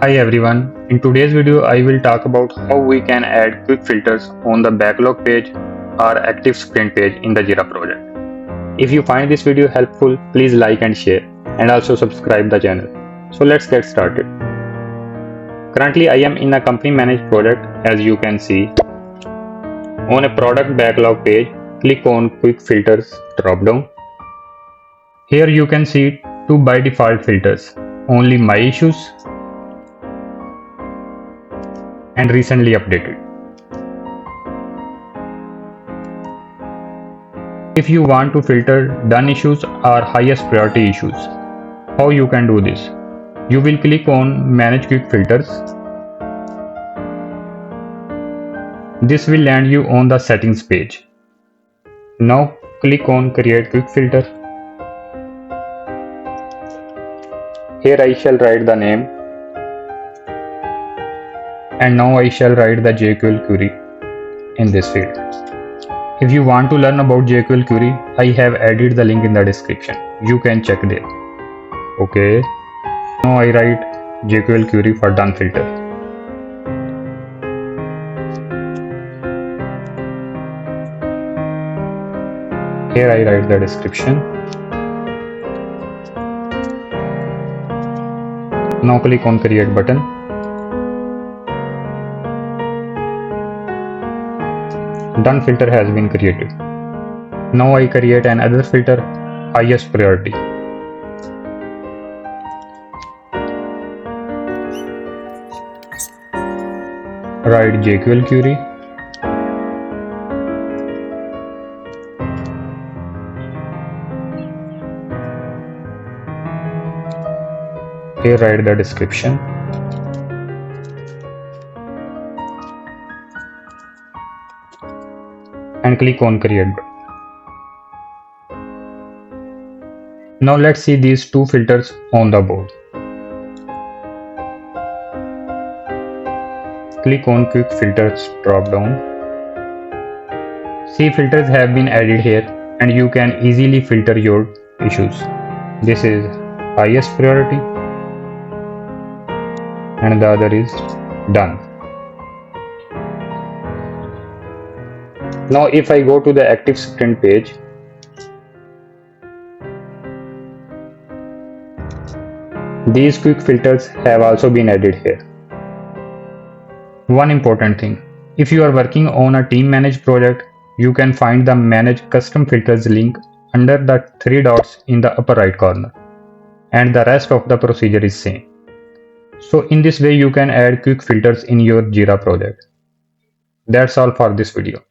Hi everyone, in today's video I will talk about how we can add quick filters on the backlog page or active sprint page in the Jira project. If you find this video helpful, please like and share and also subscribe the channel. So let's get started. Currently I am in a company managed project as you can see. On a product backlog page, click on quick filters drop down. Here you can see two by default filters, only my issues and recently updated. If you want to filter done issues or highest priority issues, how you can do this? You will click on manage quick filters. This will land you on the settings page. Now click on create quick filter. Here I shall write the name and now I shall write the JQL query in this field. If you want to learn about JQL Query, I have added the link in the description. You can check there. Okay. Now I write JQL Query for done filter. Here I write the description. Now click on create button. Done filter has been created. Now I create another filter, highest priority. Write JQL query. Here write the description. And click on create. Now let's see these two filters on the board. Click on quick filters drop down. See, filters have been added here and you can easily filter your issues. This is highest priority and the other is done. Now if I go to the active sprint page, these quick filters have also been added here. One important thing, if you are working on a team managed project, you can find the manage custom filters link under the three dots in the upper right corner, and the rest of the procedure is same. So in this way you can add quick filters in your Jira project. That's all for this video.